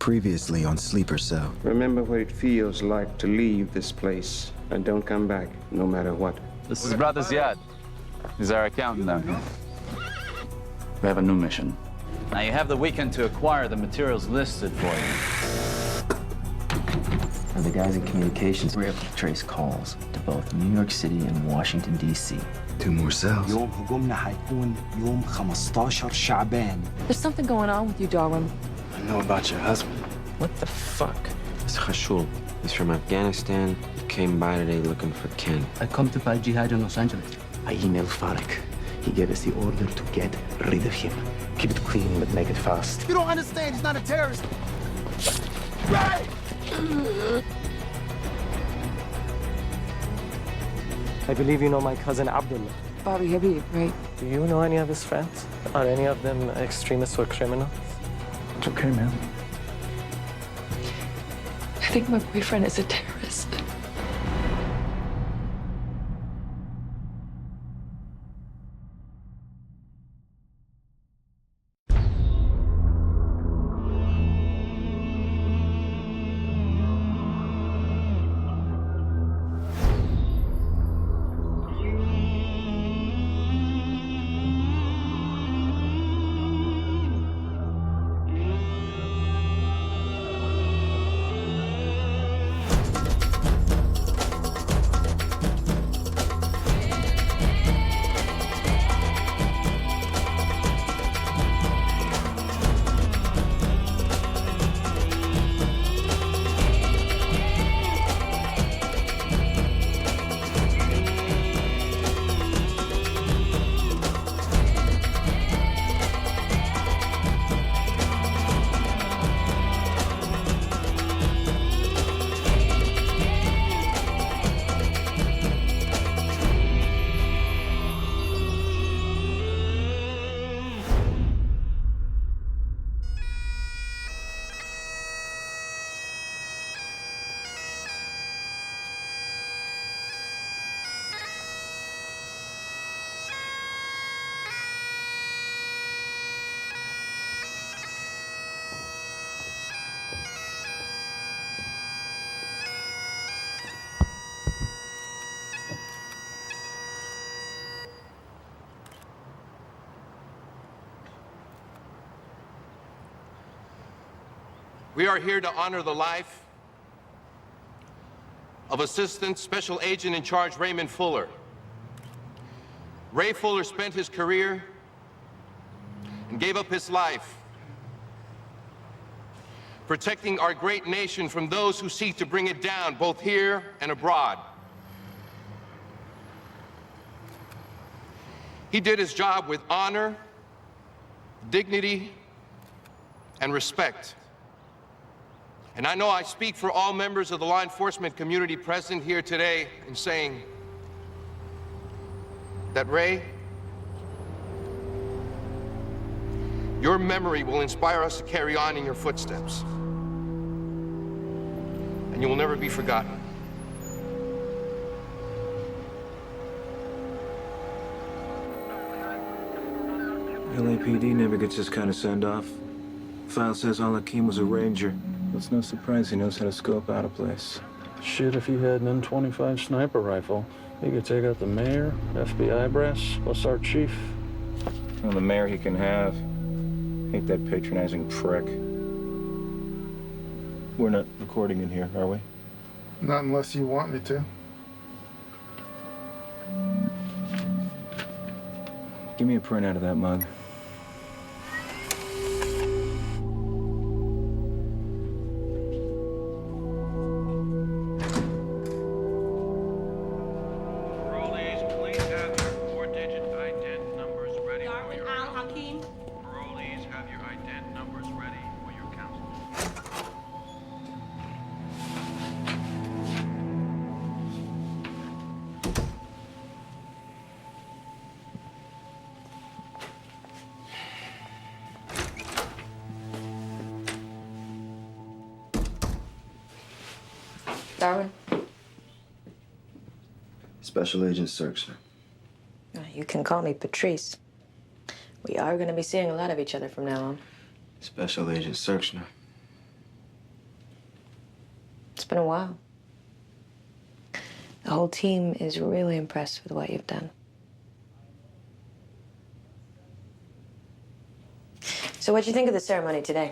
Previously on Sleeper Cell. Remember what it feels like to leave this place and don't come back, no matter what. This is Brother Ziad. He's our accountant down here. We have a new mission. Now, you have the weekend to acquire the materials listed for you. Now, the guys in communications were able to trace calls to both New York City and Washington, D.C. 2 more cells. يوم هجومنا هيكون يوم 15 شعبان. There's something going on with you, Darwin. I know about your husband. What the fuck? It's Khashul. He's from Afghanistan. He came by today looking for Ken. I come to fight jihad in Los Angeles. I emailed Farak. He gave us the order to get rid of him. Keep it clean, but make it fast. You don't understand. He's not a terrorist. Right! I believe you know my cousin Abdullah. Bobby Habib, right? Do you know any of his friends? Are any of them extremists or criminals? It's okay, man. I think my boyfriend is a terrorist. We are here to honor the life of Assistant Special Agent in Charge Raymond Fuller. Ray Fuller spent his career and gave up his life protecting our great nation from those who seek to bring it down, both here and abroad. He did his job with honor, dignity, and respect. And I know I speak for all members of the law enforcement community present here today in saying that, Ray, your memory will inspire us to carry on in your footsteps. And you will never be forgotten. LAPD never gets this kind of send-off. File says Al-Hakim was a ranger. It's no surprise he knows how to scope out a place. Shit, if he had an M25 sniper rifle, he could take out the mayor, FBI brass, plus our chief. Well, the mayor he can have. Ain't that patronizing prick. We're not recording in here, are we? Not unless you want me to. Give me a printout of that mug. Darwin? Special Agent Sirksner. You can call me Patrice. We are going to be seeing a lot of each other from now on. Special Agent Sirksner. been a while. The whole team is really impressed with what you've done. So what'd you think of the ceremony today?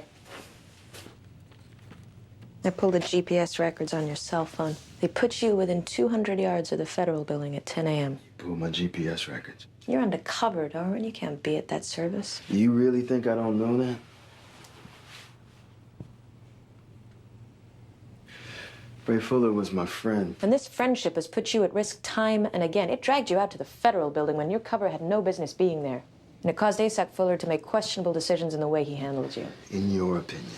I pulled the GPS records on your cell phone. They put you within 200 yards of the federal building at 10 a.m. Pull my GPS records. You're undercover, Darwin. You can't be at that service. You really think I don't know that? Ray Fuller was my friend. And this friendship has put you at risk time and again. It dragged you out to the federal building when your cover had no business being there. And it caused ASAC Fuller to make questionable decisions in the way he handled you. In your opinion?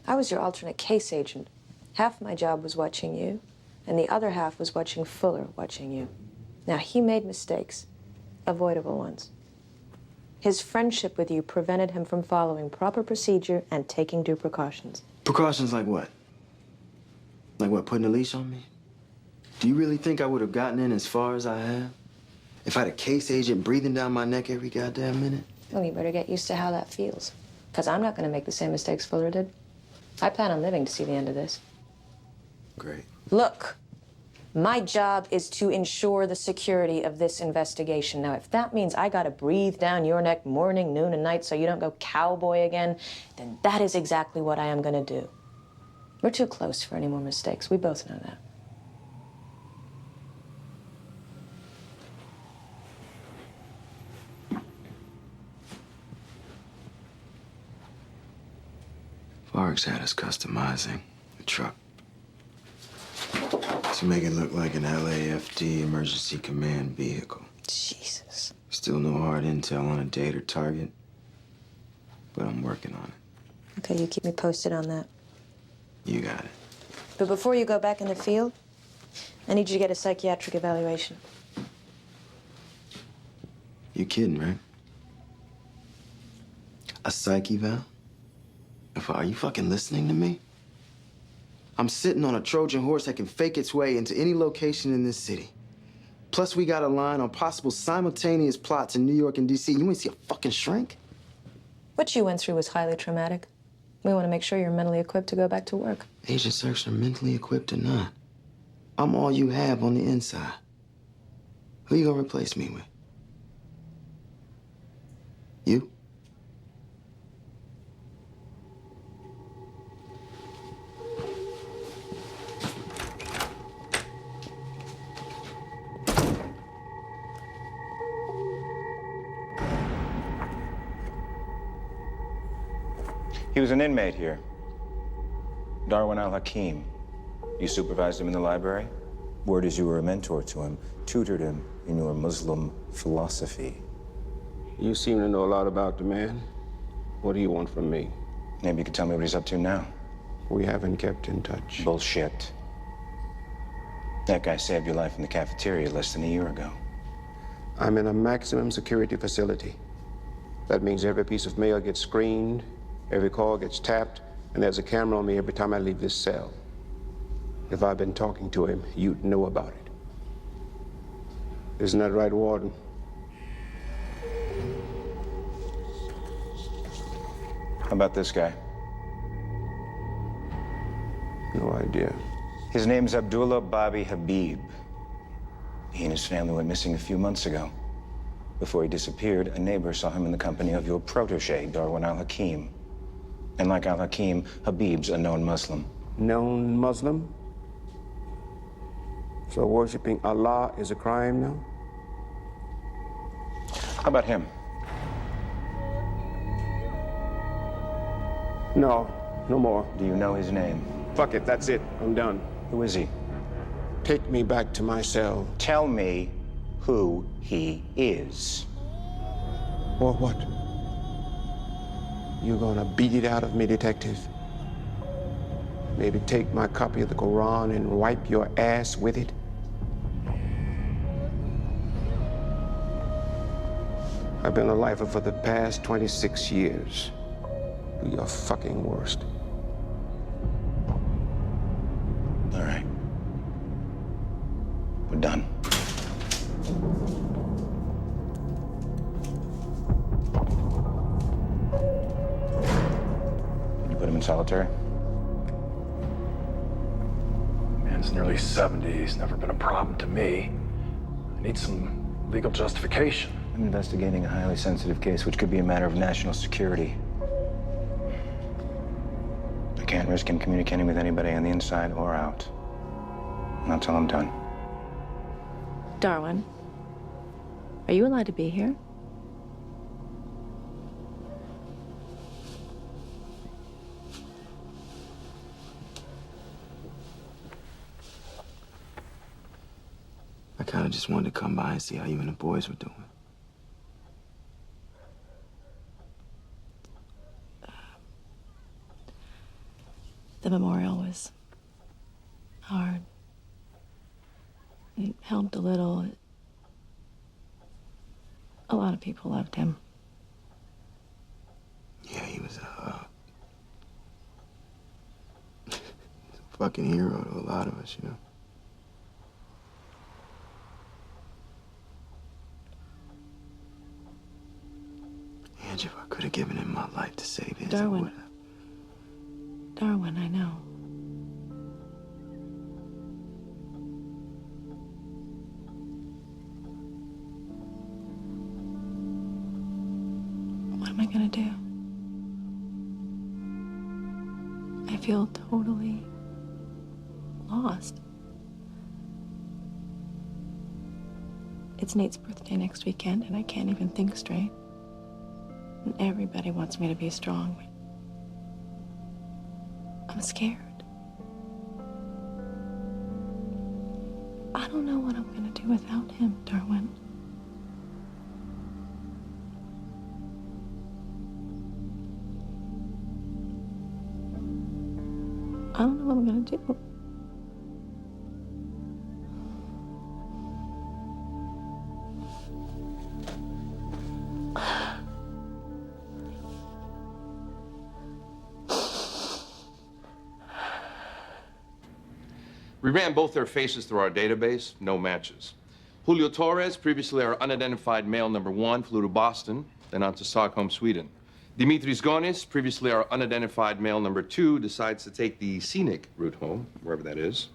I was your alternate case agent. Half my job was watching you, and the other half was watching Fuller watching you. Now, he made mistakes, avoidable ones. His friendship with you prevented him from following proper procedure and taking due precautions. Precautions like what? Like what, putting a leash on me? Do you really think I would have gotten in as far as I have? If I had a case agent breathing down my neck every goddamn minute? Well, you better get used to how that feels. Because I'm not going to make the same mistakes Fuller did. I plan on living to see the end of this. Great. Look, my job is to ensure the security of this investigation. Now, if that means I gotta breathe down your neck morning, noon, and night so you don't go cowboy again, then that is exactly what I am gonna do. We're too close for any more mistakes. We both know that. Farks had us customizing the truck to make it look like an LAFD emergency command vehicle. Jesus. Still no hard intel on a date or target, but I'm working on it. Okay, you keep me posted on that. You got it. But before you go back in the field, I need you to get a psychiatric evaluation. You kidding, right? A psych eval? Are you fucking listening to me? I'm sitting on a Trojan horse that can fake its way into any location in this city. Plus, we got a line on possible simultaneous plots in New York and D.C. You ain't see a fucking shrink? What you went through was highly traumatic. We want to make sure you're mentally equipped to go back to work. Agent Sirks are mentally equipped or not. I'm all you have on the inside. Who you gonna replace me with? You? He was an inmate here. Darwin al-Hakim. You supervised him in the library? Word is you were a mentor to him, tutored him in your Muslim philosophy. You seem to know a lot about the man. What do you want from me? Maybe you could tell me what he's up to now. We haven't kept in touch. Bullshit. That guy saved your life in the cafeteria less than a year ago. I'm in a maximum security facility. That means every piece of mail gets screened, every call gets tapped, and there's a camera on me every time I leave this cell. If I've been talking to him, you'd know about it. Isn't that right, Warden? How about this guy? No idea. His name's Abdullah Bobby Habib. He and his family went missing a few months ago. Before he disappeared, a neighbor saw him in the company of your protege, Darwin al-Hakim. And like al-Hakim, Habib's a known Muslim. Known Muslim? So worshiping Allah is a crime now? How about him? No, no more. Do you know his name? Fuck it, that's it. I'm done. Who is he? Take me back to my cell. Tell me who he is. Or what? You gonna beat it out of me, detective? Maybe take my copy of the Quran and wipe your ass with it? I've been a lifer for the past 26 years. Do your fucking worst. All right. We're done. Did you put him in solitary? Man's nearly 70. He's never been a problem to me. I need some legal justification. I'm investigating a highly sensitive case, which could be a matter of national security. I can't risk him communicating with anybody on the inside or out. Not till I'm done. Darwin, are you allowed to be here? I kind of just wanted to come by and see how you and the boys were doing. The memorial was hard. It helped a little. A lot of people loved him. Yeah, he was a fucking hero to a lot of us, you know? And if I could have given him my life to save his, I would have. Darwin, I know. What am I gonna do? I feel totally lost. It's Nate's birthday next weekend, and I can't even think straight. And everybody wants me to be strong. I'm scared. I don't know what I'm gonna do without him, Darwin. I don't know what I'm gonna do. We ran both their faces through our database, no matches. Julio Torres, previously our unidentified male number 1, flew to Boston, then on to Stockholm, Sweden. Dimitris Gonis, previously our unidentified male number 2, decides to take the scenic route home, wherever that is.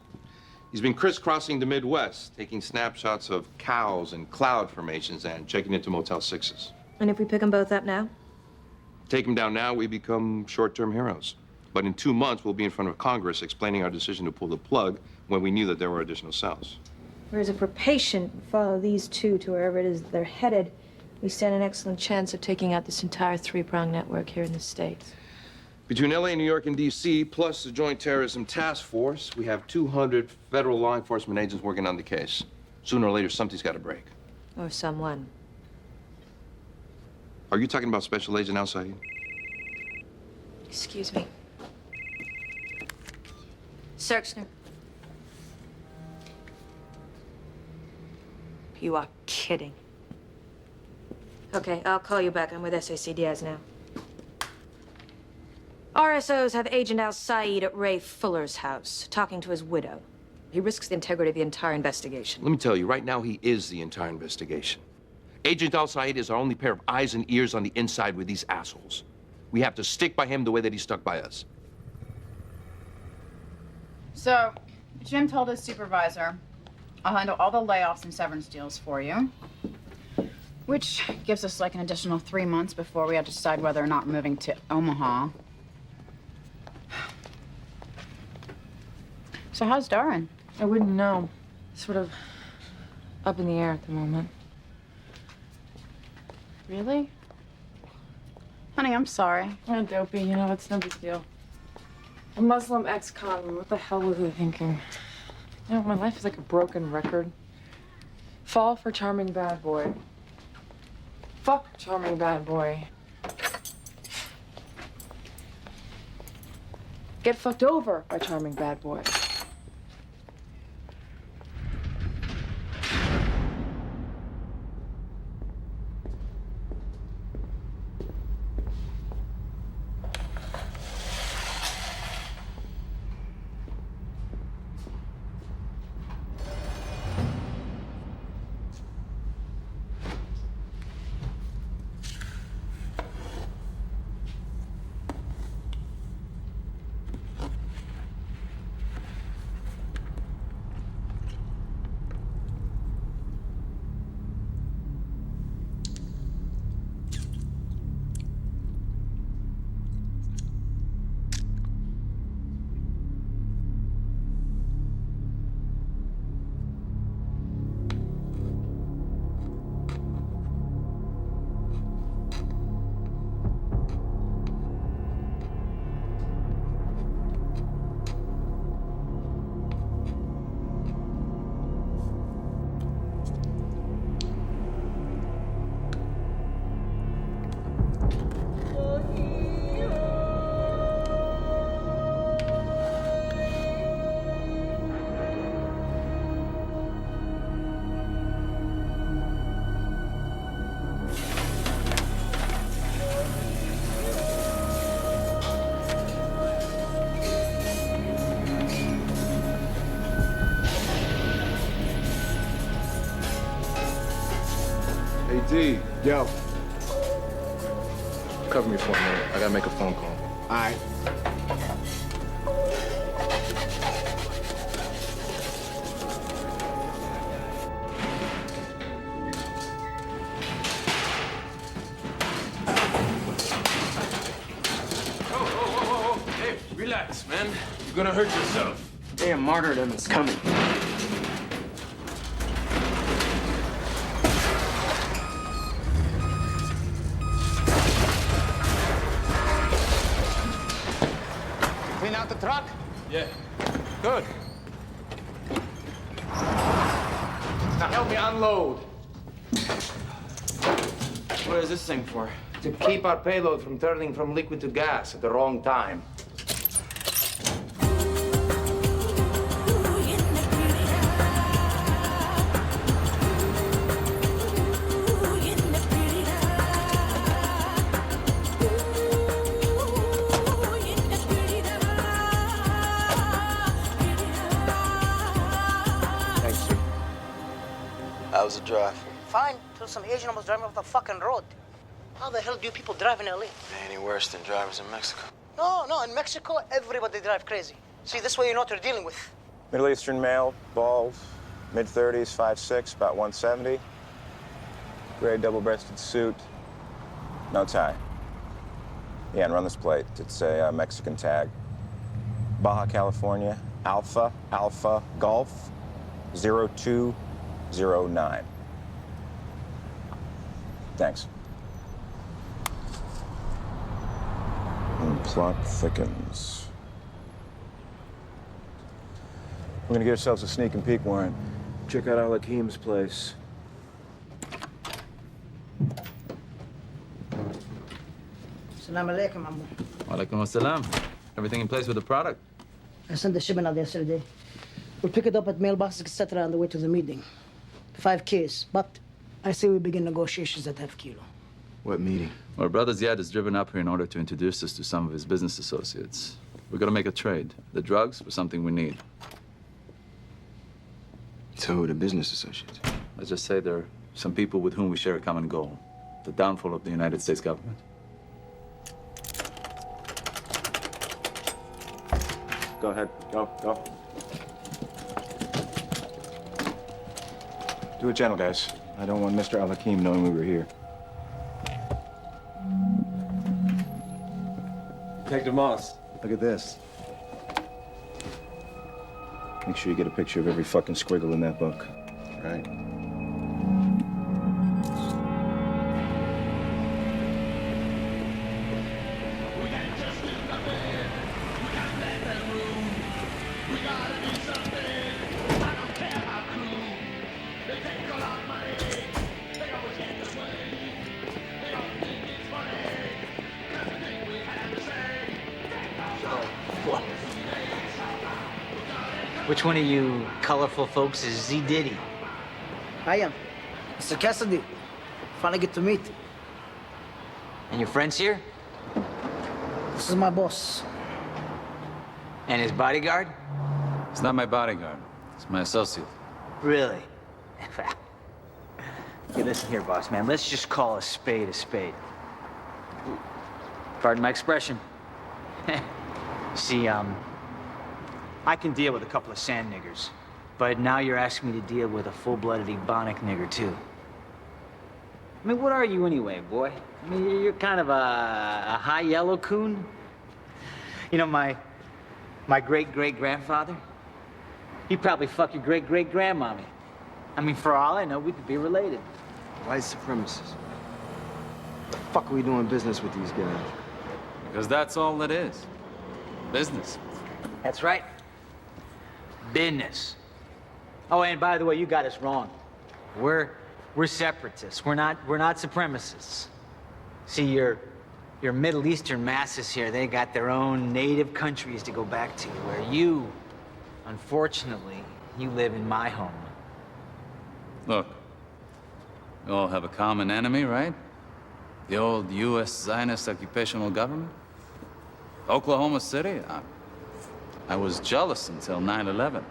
He's been crisscrossing the Midwest, taking snapshots of cows and cloud formations and checking into Motel 6s. And if we pick them both up now? Take him down now, we become short-term heroes. But in 2 months, we'll be in front of Congress explaining our decision to pull the plug when we knew that there were additional cells. Whereas if we're patient and follow these two to wherever it is they're headed, we stand an excellent chance of taking out this entire three-pronged network here in the States. Between LA, New York, and DC, plus the Joint Terrorism Task Force, we have 200 federal law enforcement agents working on the case. Sooner or later, something's got to break. Or someone. Are you talking about Special Agent Al-Said? Excuse me. Serksner. You are kidding. Okay, I'll call you back. I'm with SAC Diaz now. RSOs have Agent Al-Said at Ray Fuller's house, talking to his widow. He risks the integrity of the entire investigation. Let me tell you, right now, he is the entire investigation. Agent Al-Said is our only pair of eyes and ears on the inside with these assholes. We have to stick by him the way that he stuck by us. So, Jim told his supervisor, I'll handle all the layoffs and severance deals for you, which gives us like an additional 3 months before we have to decide whether or not we're moving to Omaha. So how's Darwin? I wouldn't know. Sort of up in the air at the moment. Really? Honey, I'm sorry. Oh, Dopey, you know, it's no big deal. A Muslim ex-con, what the hell was I thinking? You know, my life is like a broken record. Fall for charming bad boy. Fuck charming bad boy. Get fucked over by charming bad boy. Hey, D. Yo. Cover me for a minute. I gotta make a phone call. All right. Hey, relax, man. You're gonna hurt yourself. Damn, martyrdom is coming. Clean out the truck? Yeah. Good. Now help me unload. What is this thing for? To keep our payload from turning from liquid to gas at the wrong time. How was the drive? Fine, till some Asian almost driving off the fucking road. How the hell do you people drive in LA? Any worse than drivers in Mexico? No, in Mexico, everybody drive crazy. See, this way you know what you're dealing with. Middle Eastern male, bald, mid-30s, 5'6", about 170. Gray double-breasted suit, no tie. Yeah, and run this plate. It's a Mexican tag. Baja California, Alpha, Golf, 0209. Thanks. And plot thickens. We're gonna get ourselves a sneak and peek warrant. Check out Al-Hakim's place. Salam alaikum, Ambo. Walaikum assalam. Everything in place with the product? I sent the shipment out yesterday. We'll pick it up at mailboxes, etc. on the way to the meeting. 5 Ks, but I say we begin negotiations at half kilo. What meeting? Our brother Ziad is driven up here in order to introduce us to some of his business associates. We're gonna make a trade. The drugs for something we need. So who are the business associates? Let's just say there are some people with whom we share a common goal. The downfall of the United States government. Go ahead, go. Do it gentle, guys. I don't want Mr. Al-Hakim knowing we were here. Detective Moss, Look at this. Make sure you get a picture of every fucking squiggle in that book. Right? Which one of you colorful folks is Z Diddy? I am. Mr. Cassidy. Finally get to meet. And your friends here? This is my boss. And his bodyguard? It's not my bodyguard. It's my associate. Really? Okay, listen here, boss man. Let's just call a spade a spade. Pardon my expression. See, I can deal with a couple of sand niggers, but now you're asking me to deal with a full-blooded Ebonic nigger, too. I mean, what are you anyway, boy? I mean, you're kind of a high yellow coon. You know, my great-great-grandfather, he'd probably fuck your great-great-grandmommy. I mean, for all I know, we could be related. White supremacists. The fuck are we doing business with these guys? Because that's all it is. Business. That's right. Business. Oh, and by the way, you got us wrong. We're separatists. We're not supremacists. See, your Middle Eastern masses here, they got their own native countries to go back to, where you, unfortunately, you live in my home. Look, we all have a common enemy, right? The old U.S. Zionist occupational government. Oklahoma City, I was jealous until 9/11.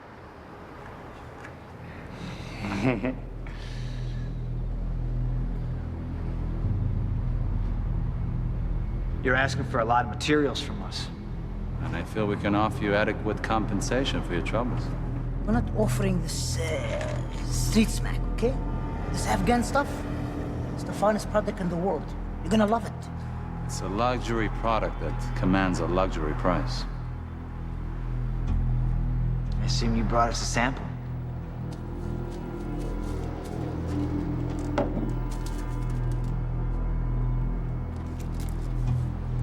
You're asking for a lot of materials from us. And I feel we can offer you adequate compensation for your troubles. We're not offering this street smack, okay? This Afghan stuff, it's the finest product in the world. You're gonna love it. It's a luxury product that commands a luxury price. I assume you brought us a sample.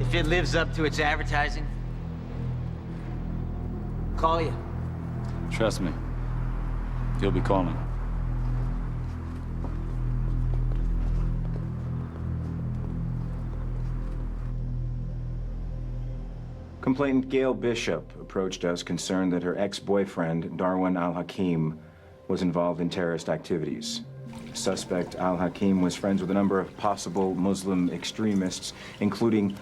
If it lives up to its advertising, call you. Trust me, you'll be calling. Complainant Gail Bishop approached us concerned that her ex-boyfriend, Darwin al-Hakim, was involved in terrorist activities. Suspect al-Hakim was friends with a number of possible Muslim extremists, including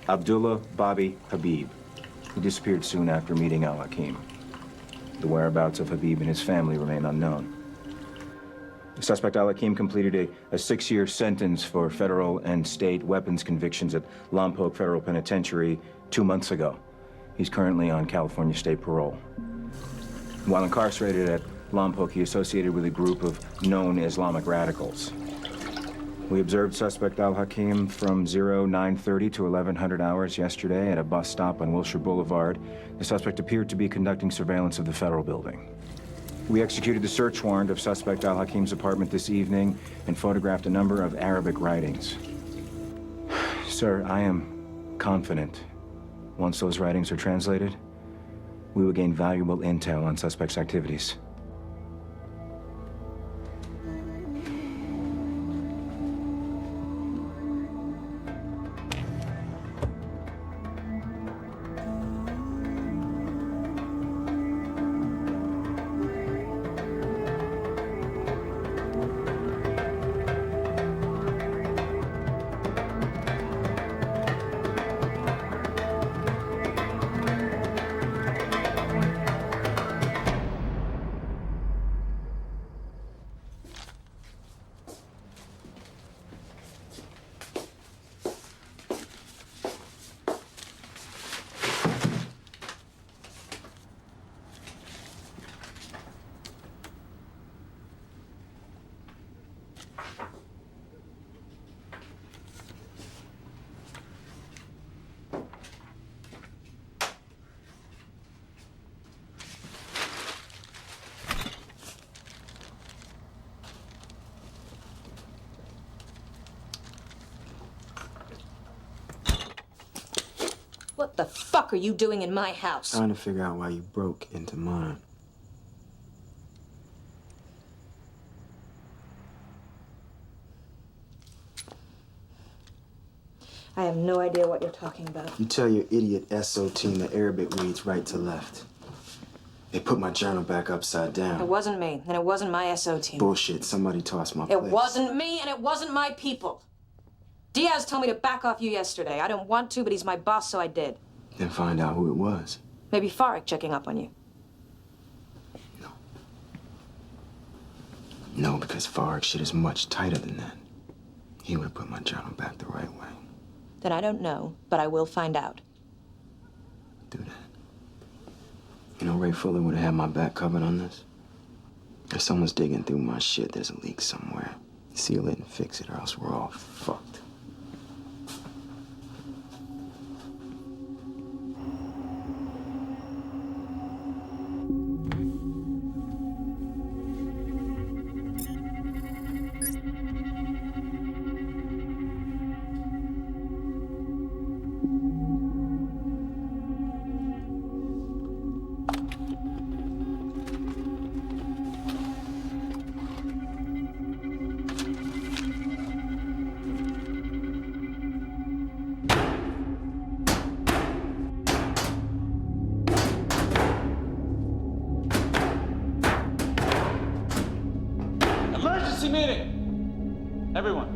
Abdullah Bobby Habib. He disappeared soon after meeting al-Hakim. The whereabouts of Habib and his family remain unknown. The suspect al-Hakim completed a 6-year sentence for federal and state weapons convictions at Lompoc Federal Penitentiary 2 months ago. He's currently on California state parole. While incarcerated at Lompoc, he associated with a group of known Islamic radicals. We observed suspect al-Hakim from 0930 to 1100 hours yesterday at a bus stop on Wilshire Boulevard. The suspect appeared to be conducting surveillance of the federal building. We executed the search warrant of suspect al-Hakim's apartment this evening and photographed a number of Arabic writings. Sir, I am confident once those writings are translated, we will gain valuable intel on suspect's activities. What the fuck are you doing in my house? Trying to figure out why you broke into mine. I have no idea what you're talking about. You tell your idiot SO team that Arabic reads right to left. They put my journal back upside down. It wasn't me, and it wasn't my SO team. Bullshit. Somebody tossed my It place. wasn't me, and it wasn't my people. Diaz told me to back off you yesterday. I didn't want to, but he's my boss, so I did. Then find out who it was. Maybe Farag checking up on you. No, because Farag shit is much tighter than that. He would have put my journal back the right way. Then I don't know, but I will find out. You know, Ray Fuller would have had my back covered on this. If someone's digging through my shit, there's a leak somewhere. Seal it and fix it, or else we're all fucked. Emergency meeting! Everyone.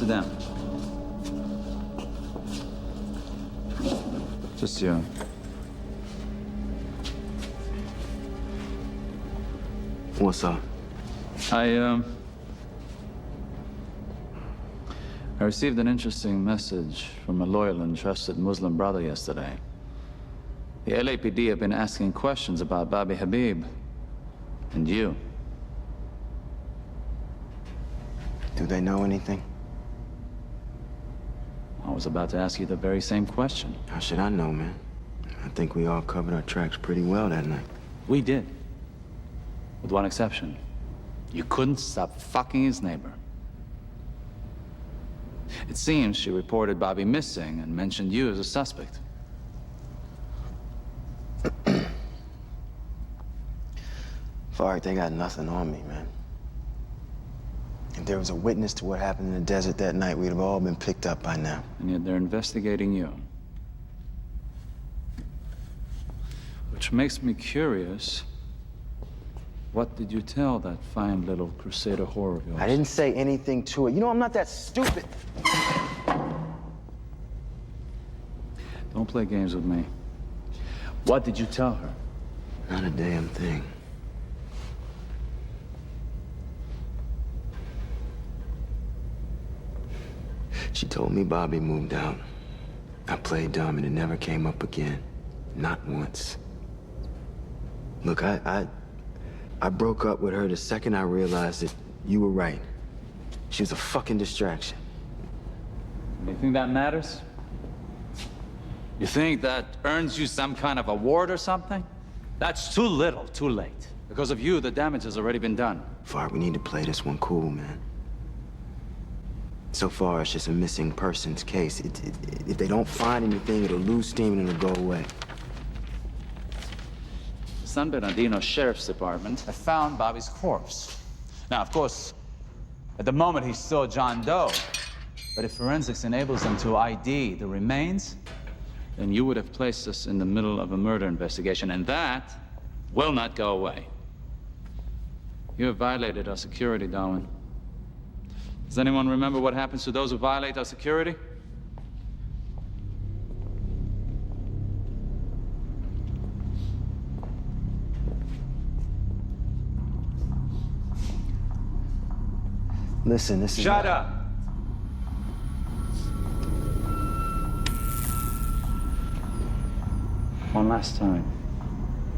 sit down. Just you. What's up? I received an interesting message from a loyal and trusted Muslim brother yesterday. The LAPD have been asking questions about Bobby Habib and you. Do they know anything? I was about to ask you the very same question. How should I know, man? I think we all covered our tracks pretty well that night. We did. With one exception. You couldn't stop fucking his neighbor. It seems she reported Bobby missing and mentioned you as a suspect. Fark, they got nothing on me, man. If there was a witness to what happened in the desert that night, we'd have all been picked up by now. And yet they're investigating you. Which makes me curious. What did you tell that fine little crusader whore of yours? I didn't say anything to it. You know, I'm not that stupid. Don't play games with me. What did you tell her? Not a damn thing. She told me Bobby moved out. I played dumb and it never came up again. Not once. Look, I broke up with her the second I realized that you were right. She was a fucking distraction. You think that matters? You think that earns you some kind of award or something? That's too little, too late. Because of you, the damage has already been done. Fark, we need to play this one cool, man. So far, it's just a missing persons case. If they don't find anything, it'll lose steam and it'll go away. The San Bernardino Sheriff's Department have found Bobby's corpse. Now, of course, at the moment he's still John Doe. But if forensics enables them to ID the remains, then you would have placed us in the middle of a murder investigation, and that will not go away. You have violated our security, Darwin. Does anyone remember what happens to those who violate our security? Listen, this is... Shut up! One last time.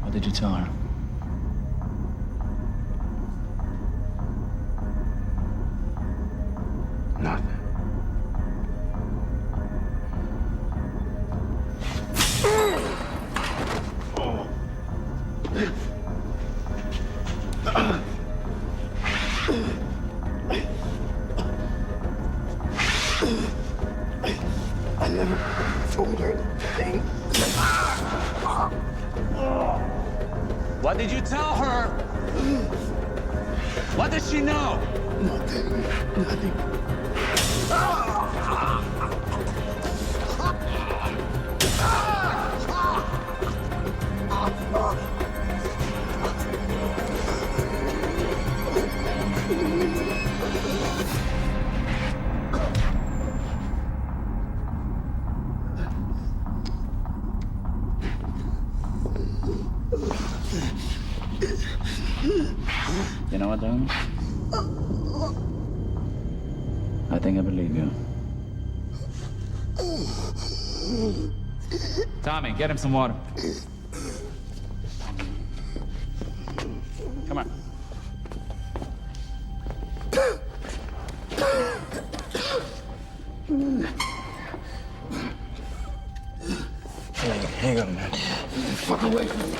What did you tell her? Nothing. I never told her anything. What did you tell her? What does she know? Nothing. Nothing. You know what, Darwin? I think I believe you. Tommy, get him some water. Come on. Hang on, man. Fuck away from me.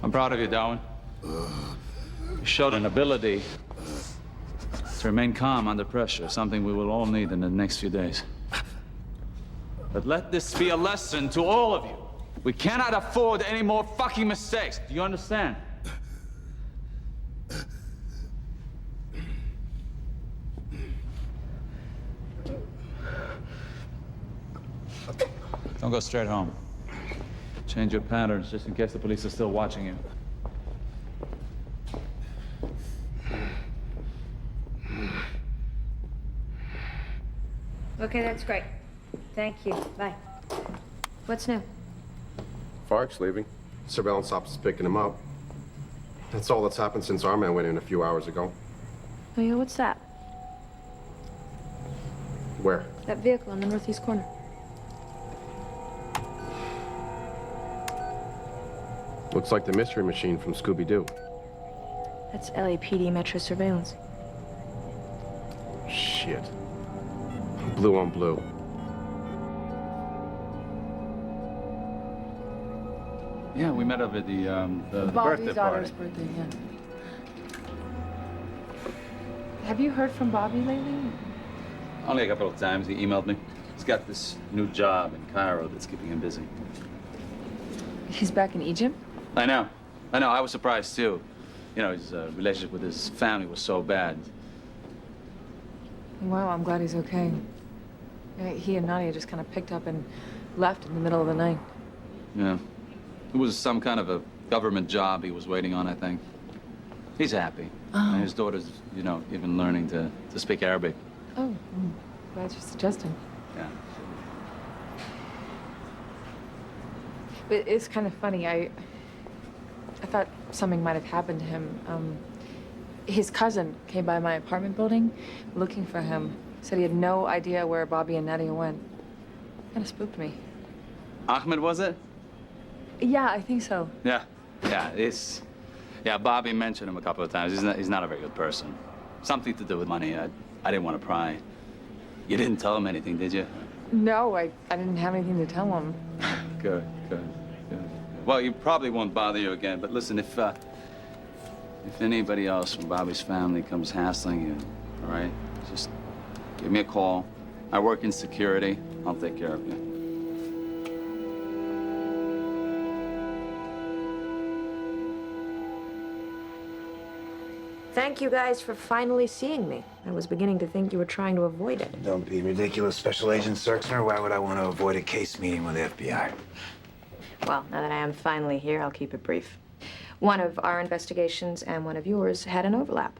I'm proud of you, Darwin. You showed an ability to remain calm under pressure, something we will all need in the next few days. But let this be a lesson to all of you. We cannot afford any more fucking mistakes. Do you understand? Don't go straight home. Change your patterns just in case the police are still watching you. Okay, that's great. Thank you. Bye. What's new? Fark's leaving. Surveillance officer is picking him up. That's all that's happened since our man went in a few hours ago. Oh, yeah, what's that? Where? That vehicle in the northeast corner. Looks like the mystery machine from Scooby-Doo. That's LAPD Metro Surveillance. Shit. Blue on blue. Yeah, we met over the Bobby's birthday daughter's party. birthday, yeah. Have you heard from Bobby lately? Only a couple of times. He emailed me. He's got this new job in Cairo that's keeping him busy. He's back in Egypt? I know. I was surprised, too. You know, his relationship with his family was so bad. Wow, I'm glad he's okay. He and Nadia just kind of picked up and left in the middle of the night. Yeah. It was some kind of a government job he was waiting on, I think. He's happy. Oh. And his daughter's, you know, even learning to speak Arabic. Oh, glad you're suggesting. Yeah. But it's kind of funny. I thought something might have happened to him. His cousin came by my apartment building looking for him. Said he had no idea where Bobby and Nadia went. Kind of spooked me. Ahmed, was it? Yeah, I think so. Yeah. Yeah, Bobby mentioned him a couple of times. He's not a very good person. Something to do with money. I didn't want to pry. You didn't tell him anything, did you? No, I didn't have anything to tell him. Good. Well, he probably won't bother you again, but listen, if anybody else from Bobby's family comes hassling you, all right, just give me a call. I work in security. I'll take care of you. Thank you guys for finally seeing me. I was beginning to think you were trying to avoid it. Don't be ridiculous, Special Agent Sirksner. Why would I want to avoid a case meeting with the FBI? Well, now that I am finally here, I'll keep it brief. One of our investigations and one of yours had an overlap.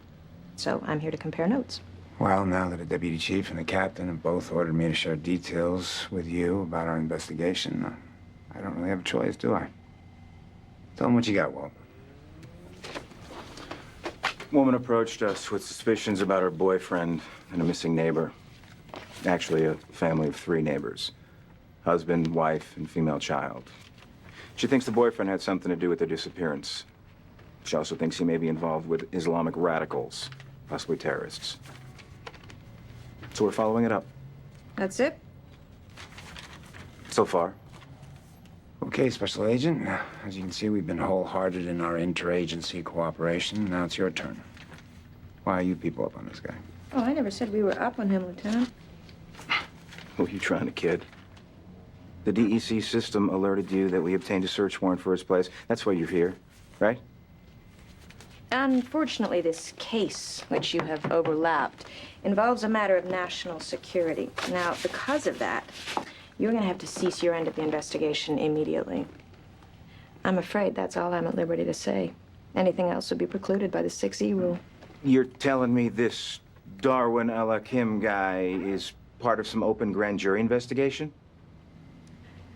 So I'm here to compare notes. Well, now that a deputy chief and a captain have both ordered me to share details with you about our investigation, I don't really have a choice, do I? Tell them what you got, Walt. Woman approached us with suspicions about her boyfriend and a missing neighbor. Actually, a family of 3 neighbors. Husband, wife, and female child. She thinks the boyfriend had something to do with their disappearance. She also thinks he may be involved with Islamic radicals, possibly terrorists. So we're following it up. That's it? So far. Okay, Special Agent. As you can see, we've been wholehearted in our interagency cooperation. Now it's your turn. Why are you people up on this guy? Oh, I never said we were up on him, Lieutenant. Who are you trying to kid? The DEC system alerted you that we obtained a search warrant for his place. That's why you're here, right? Unfortunately, this case, which you have overlapped, involves a matter of national security. Now, because of that, you're going to have to cease your end of the investigation immediately. I'm afraid that's all I'm at liberty to say. Anything else would be precluded by the 6E rule. You're telling me this Darwin Al-Hakim guy is part of some open grand jury investigation?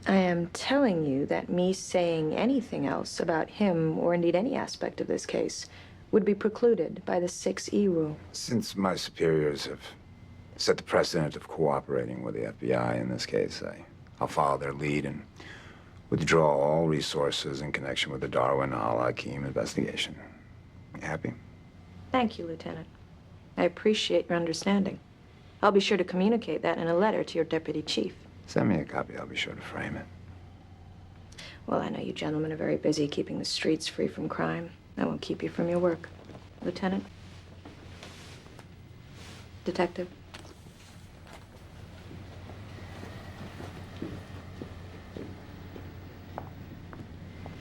I am telling you that me saying anything else about him, or indeed any aspect of this case, would be precluded by the 6E rule. Since my superiors have set the precedent of cooperating with the FBI in this case, I'll follow their lead and withdraw all resources in connection with the Darwin Al-Hakim investigation. You happy? Thank you, Lieutenant. I appreciate your understanding. I'll be sure to communicate that in a letter to your deputy chief. Send me a copy. I'll be sure to frame it. Well, I know you gentlemen are very busy keeping the streets free from crime. I won't keep you from your work. Lieutenant? Detective?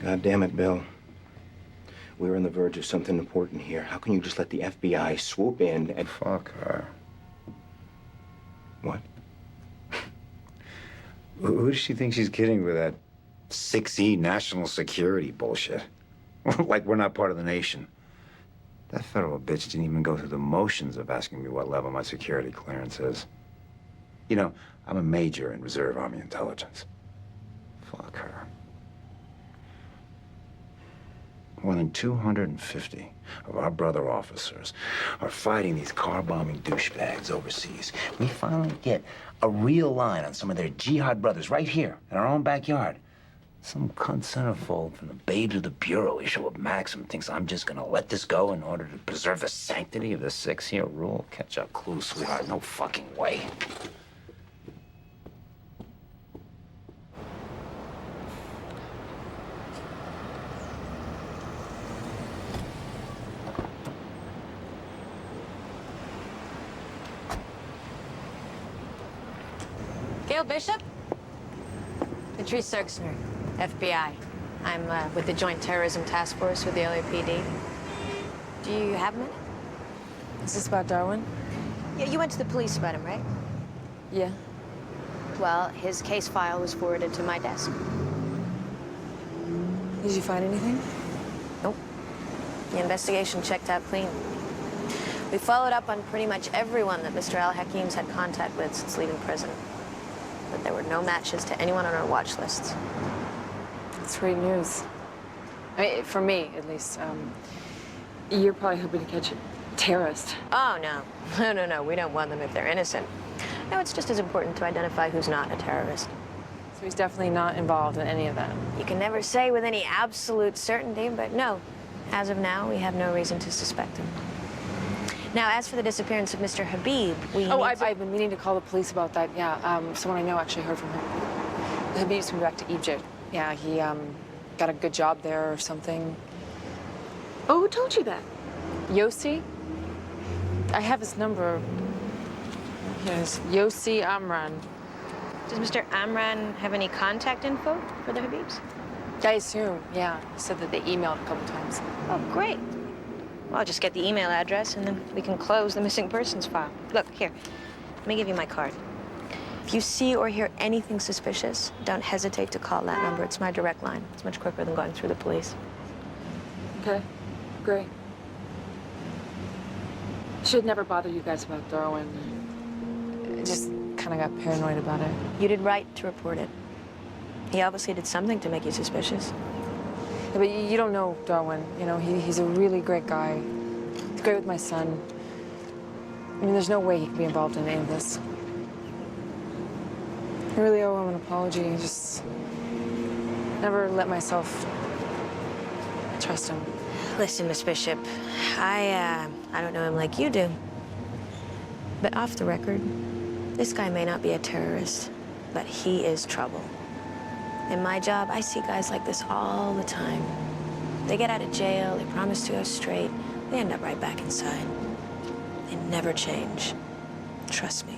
God damn it, Bill. We're on the verge of something important here. How can you just let the FBI swoop in and... Fuck her. What? Who does she think she's kidding with that 6E national security bullshit? Like we're not part of the nation. That federal bitch didn't even go through the motions of asking me what level my security clearance is. You know, I'm a major in Reserve Army intelligence. Fuck her. More than 250 of our brother officers are fighting these car-bombing douchebags overseas. We finally get a real line on some of their jihad brothers right here in our own backyard. Some cunt centerfold from the babes of the Bureau issue of Maxim thinks I'm just gonna let this go in order to preserve the sanctity of the 6-year rule. Catch a clue, sweetheart. No fucking way. Gail Bishop? Patrice Serksner, FBI. I'm with the Joint Terrorism Task Force with the LAPD. Do you have a minute? Is this about Darwin? Yeah, you went to the police about him, right? Yeah. Well, his case file was forwarded to my desk. Did you find anything? Nope. The investigation checked out clean. We followed up on pretty much everyone that Mr. Al-Hakim's had contact with since leaving prison. But there were no matches to anyone on our watch lists. That's great news. I mean, for me, at least. You're probably hoping to catch a terrorist. Oh, no. No. We don't want them if they're innocent. No, it's just as important to identify who's not a terrorist. So he's definitely not involved in any of that. You can never say with any absolute certainty, but no. As of now, we have no reason to suspect him. Now, as for the disappearance of Mr. Habib, I've been meaning to call the police about that, yeah. Someone I know actually heard from him. Habib's moved back to Egypt. Yeah, he got a good job there or something. Oh, who told you that? Yossi? I have his number. Yes, Yossi Amran. Does Mr. Amran have any contact info for the Habibs? I assume, yeah. He said that they emailed a couple times. Oh, great. Well, I'll just get the email address, and then we can close the missing persons file. Look, here. Let me give you my card. If you see or hear anything suspicious, don't hesitate to call that number. It's my direct line. It's much quicker than going through the police. Okay, great. Should never bother you guys about Darwin. I just kind of got paranoid about it. You did right to report it. He obviously did something to make you suspicious. Yeah, but you don't know Darwin. You know, he's a really great guy. He's great with my son. I mean, there's no way he could be involved in any of this. I really owe him an apology. I just never let myself trust him. Listen, Miss Bishop, I don't know him like you do. But off the record, this guy may not be a terrorist, but he is trouble. In my job, I see guys like this all the time. They get out of jail, they promise to go straight, they end up right back inside. They never change. Trust me.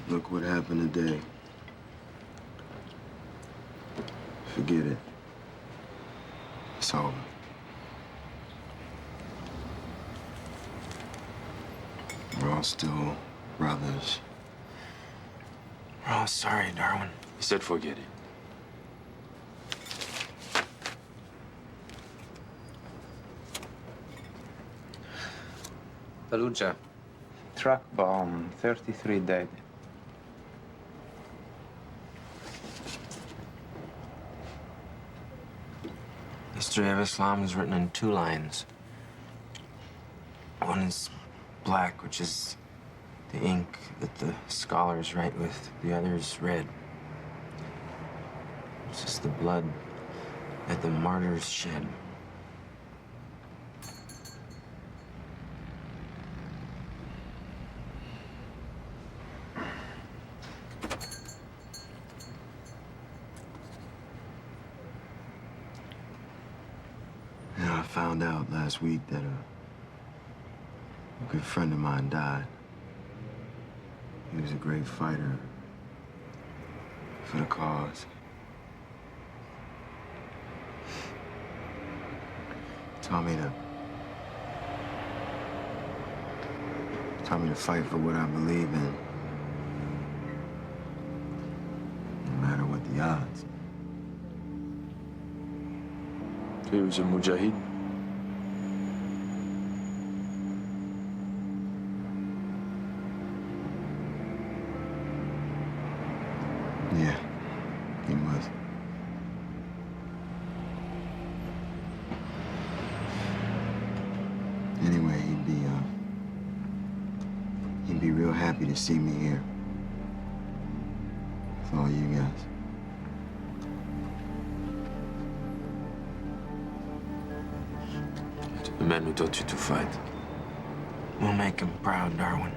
Look what happened today. Forget it. It's over. We're all still brothers. We're all sorry, Darwin. He said forget it. Fallujah. Truck bomb, 33 dead. History of Islam is written in 2 lines. One is black, which is the ink that the scholars write with. The other is red. It's just the blood that the martyrs shed. found out last week that a good friend of mine died. He was a great fighter for the cause. Taught me to fight for what I believe in, no matter what the odds. He was a mujahid. Yeah, he was. Anyway, he'd be real happy to see me here with all you guys. The man who taught you to fight. We'll make him proud, Darwin.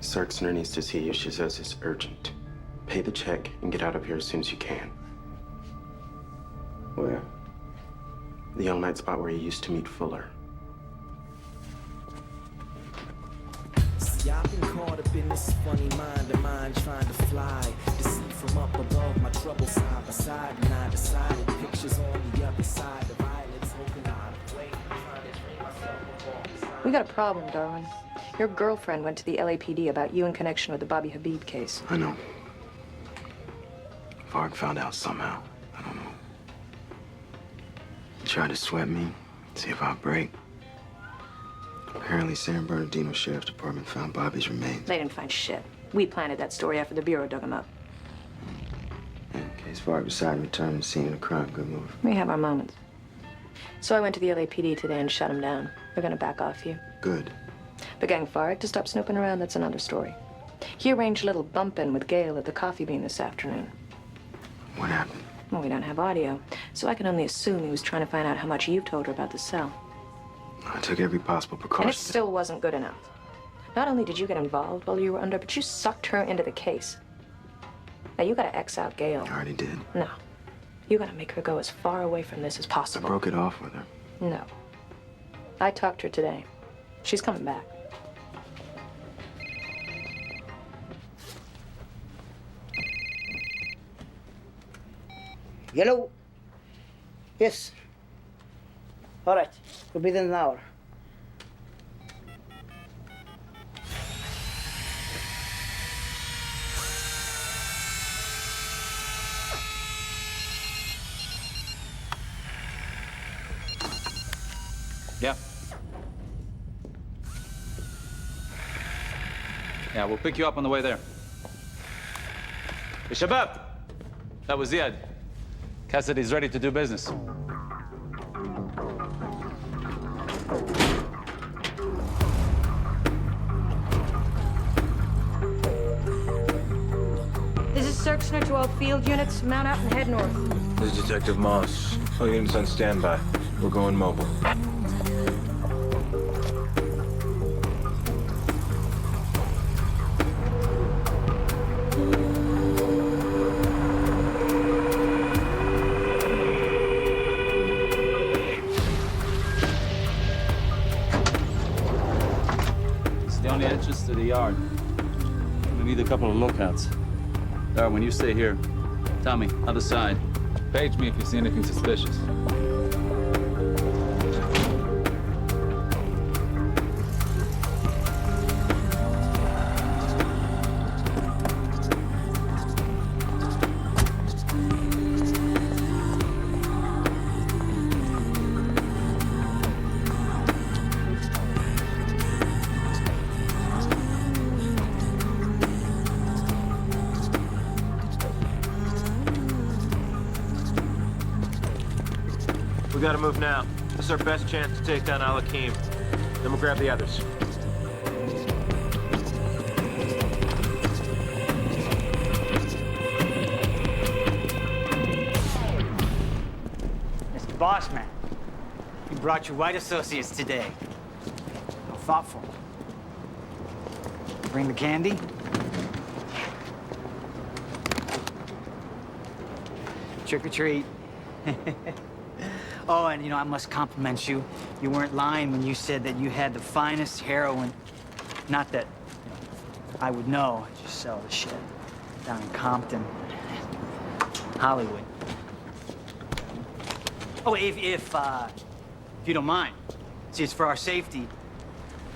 Sarkson needs to see you. She says it's urgent. Pay the check and get out of here as soon as you can. Where? The young night spot where you used to meet Fuller. See, I've been caught up in this funny mind of mine trying to fly. To see from up above my trouble side by side. And I decided pictures on the other side of violence, hoping I'd wait, trying to free myself of We got a problem, Darwin. Your girlfriend went to the LAPD about you in connection with the Bobby Habib case. I know. Varg found out somehow. I don't know. He tried to sweat me, see if I'd break. Apparently, San Bernardino Sheriff's Department found Bobby's remains. They didn't find shit. We planted that story after the Bureau dug him up. In case Varg decided to return to the scene of the crime, good move. We have our moments. So I went to the LAPD today and shut him down. They're gonna back off you. Good. But getting Varg to stop snooping around, that's another story. He arranged a little bump-in with Gail at the Coffee Bean this afternoon. What happened? Well, we don't have audio, so I can only assume he was trying to find out how much you've told her about the cell. I took every possible precaution. And it still wasn't good enough. Not only did you get involved while you were under, but you sucked her into the case. Now, you gotta X out Gail. I already did. No. You gotta make her go as far away from this as possible. I broke it off with her. No. I talked to her today. She's coming back. Hello? Yes. All right. We'll be there in an hour. Yeah. Yeah, we'll pick you up on the way there. Hey, Shabab! That was Ziad. Cassidy's ready to do business. This is Sarkson to all field units. Mount out and head north. This is Detective Moss. All units on standby. We're going mobile. Entrance to the yard. We need a couple of lookouts. Darwin, you stay here. Tommy, other side. Page me if you see anything suspicious. We gotta move now. This is our best chance to take down Al-Hakim. Then we'll grab the others. boss man. You brought your white associates today. How thoughtful. Bring the candy? Trick or treat. Oh, and I must compliment you. You weren't lying when you said that you had the finest heroin. Not that I would know. I just sell the shit down in Compton, Hollywood. Oh, if you don't mind. See, it's for our safety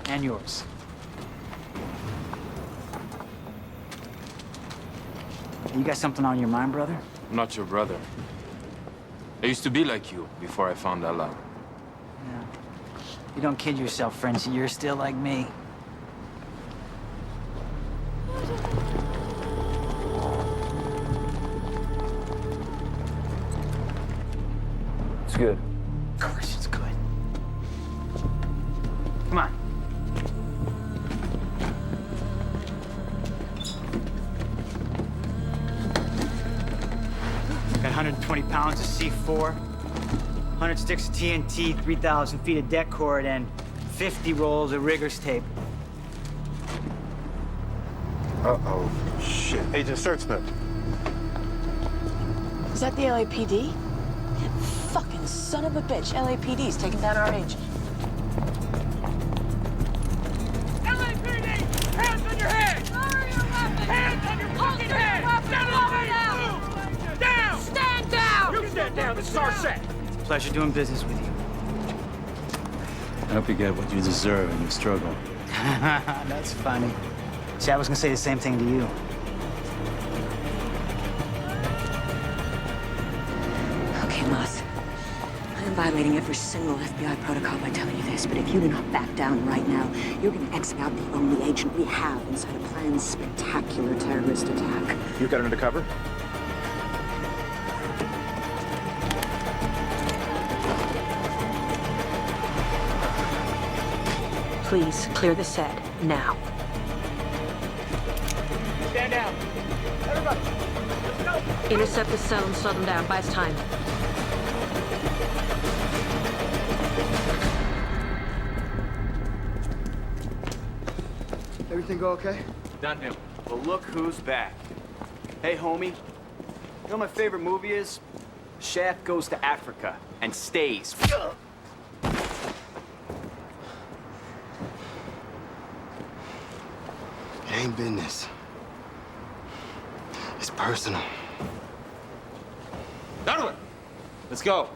and yours. You got something on your mind, brother? I'm not your brother. I used to be like you before I found that out. Yeah. You don't kid yourself, Frenchie. You're still like me. It's good. Of course it's good. Come on. Got 120 pounds of C4, 100 sticks of TNT, 3,000 feet of deck cord, and 50 rolls of rigger's tape. Uh-oh. Shit. Agent Sturzman. Is that the LAPD? That fucking son of a bitch. LAPD's taking down our agent. LAPD! Hands on your head! Lower your weapon! Hands on your fucking head! Down! Stand down! You stand down. This is our set. It's a pleasure doing business with you. I hope you get what you deserve in your struggle. That's funny. See, I was gonna say the same thing to you. Okay, Moss. I am violating every single FBI protocol by telling you this, but if you do not back down right now, you're gonna exit out the only agent we have inside a planned spectacular terrorist attack. You got an undercover? Please, clear the set, now. Stand down. Everybody, let's go. Intercept the cell and slow them down. Buys time. Everything go okay? Done him. Well, look who's back. Hey, homie. You know what my favorite movie is? Shaft Goes to Africa and stays. It ain't business. It's personal. Gentlemen, let's go.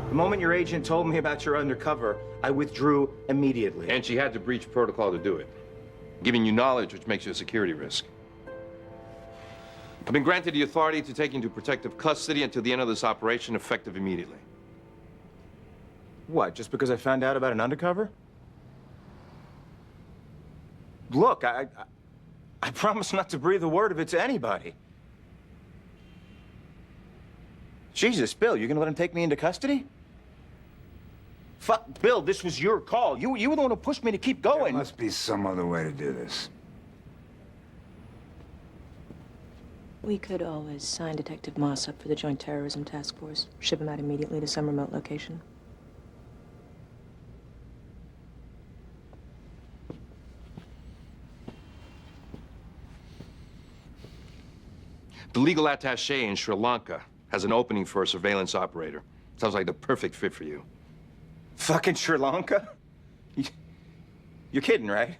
The moment your agent told me about your undercover, I withdrew immediately. And she had to breach protocol to do it, giving you knowledge which makes you a security risk. I've been granted the authority to take you into protective custody until the end of this operation, effective immediately. What, just because I found out about an undercover? Look, I promise not to breathe a word of it to anybody. Jesus, Bill, you gonna let him take me into custody? Fuck, Bill, this was your call. You were the one who pushed me to keep going. There must be some other way to do this. We could always sign Detective Moss up for the Joint Terrorism Task Force. Ship him out immediately to some remote location. The legal attaché in Sri Lanka has an opening for a surveillance operator. Sounds like the perfect fit for you. Fucking Sri Lanka? You're kidding, right?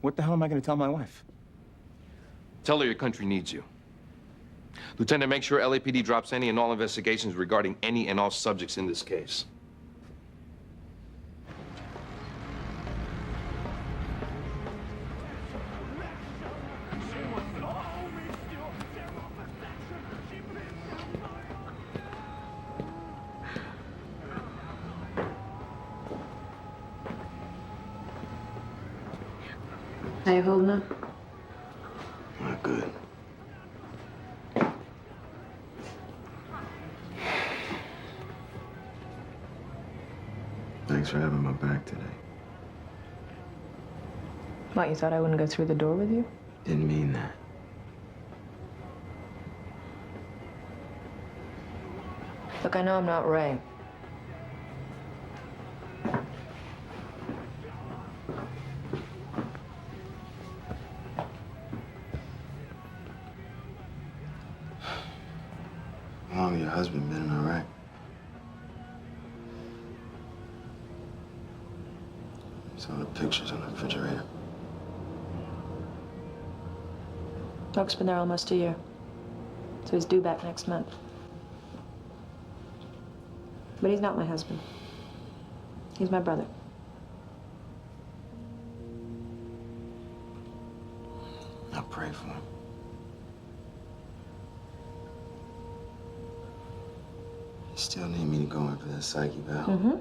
What the hell am I gonna tell my wife? Tell her your country needs you. Lieutenant, make sure LAPD drops any and all investigations regarding any and all subjects in this case. How you holding up? Not good. Thanks for having my back today. What, you thought I wouldn't go through the door with you? Didn't mean that. Look, I know I'm not Ray. How long has your husband been in Iraq? Saw the pictures on the refrigerator. Doug's been there almost a year. So he's due back next month. But he's not my husband. He's my brother. I pray for him. You still need me to go in for that psyche valve? Mm-hmm.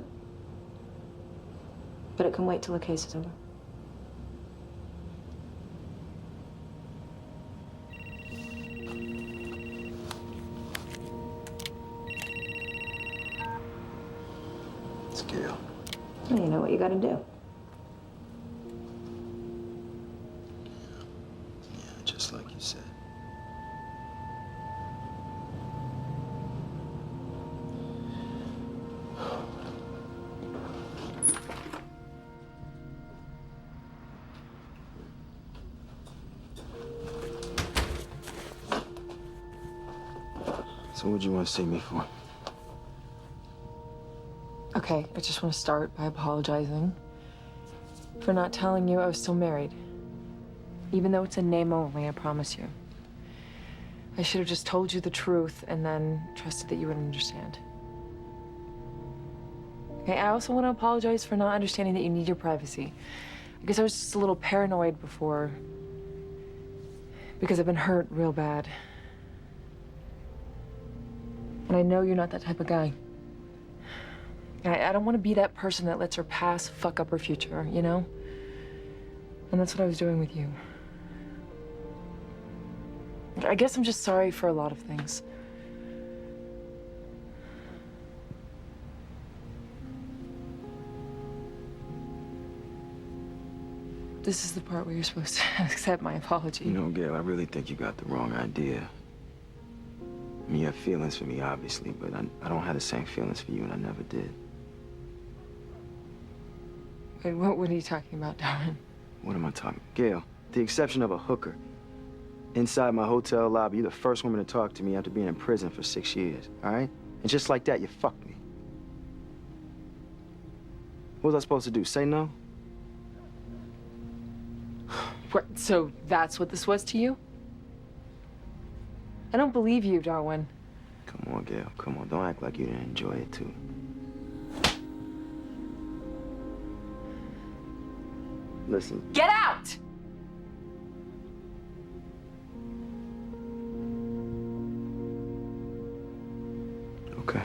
But it can wait till the case is over. It's Gail. Well, you know what you gotta do. Yeah, just like you said. So what'd you want to see me for? Okay, I just want to start by apologizing for not telling you I was still married. Even though it's a name only, I promise you. I should have just told you the truth and then trusted that you would understand. Okay, I also want to apologize for not understanding that you need your privacy. I guess I was just a little paranoid before because I've been hurt real bad. And I know you're not that type of guy. I don't want to be that person that lets her past fuck up her future, you know? And that's what I was doing with you. I guess I'm just sorry for a lot of things. This is the part where you're supposed to accept my apology. You know, Gail, I really think you got the wrong idea. I mean, you have feelings for me, obviously, but I don't have the same feelings for you, and I never did. Wait, what are you talking about, Darwin? What am I talking? Gail, the exception of a hooker. Inside my hotel lobby, you're the first woman to talk to me after being in prison for 6 years, all right? And just like that, you fucked me. What was I supposed to do, say no? What, so that's what this was to you? I don't believe you, Darwin. Come on, Gail, come on. Don't act like you didn't enjoy it, too. Listen. Get out! Okay.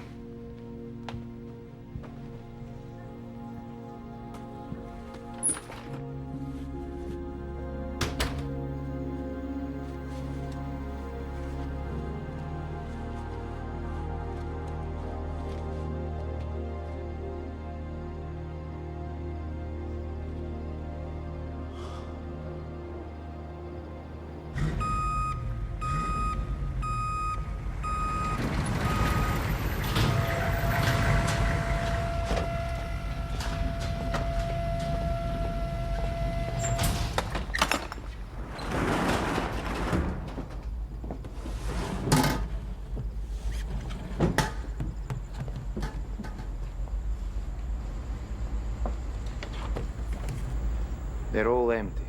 They're all empty.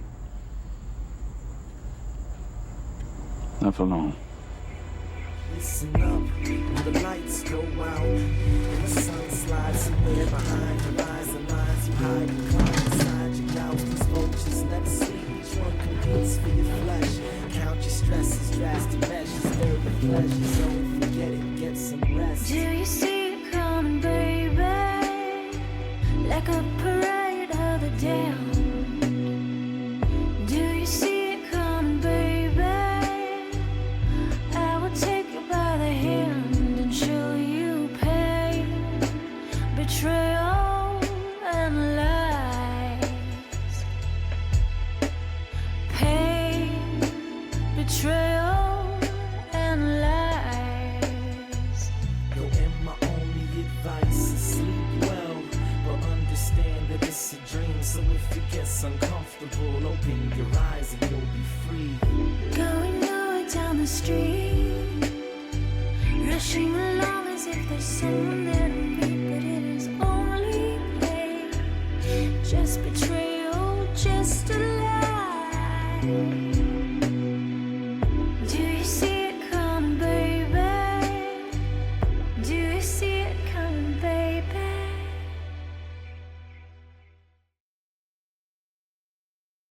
Not for long. Listen up when the lights go out and the sun slides somewhere behind your eyes. The lines you hide and climb inside your doubts. These vultures never sleep. Which one competes for your flesh? Count your stresses, drastic measures, stir the pleasures. Don't forget it, get some rest. Do you see it coming, baby? Like a parade of the damned. Do So if it gets uncomfortable, open your eyes and you'll be free. Going nowhere down the street, rushing along as if there's someone there to meet, but it is only pain, just betrayal, just a lie.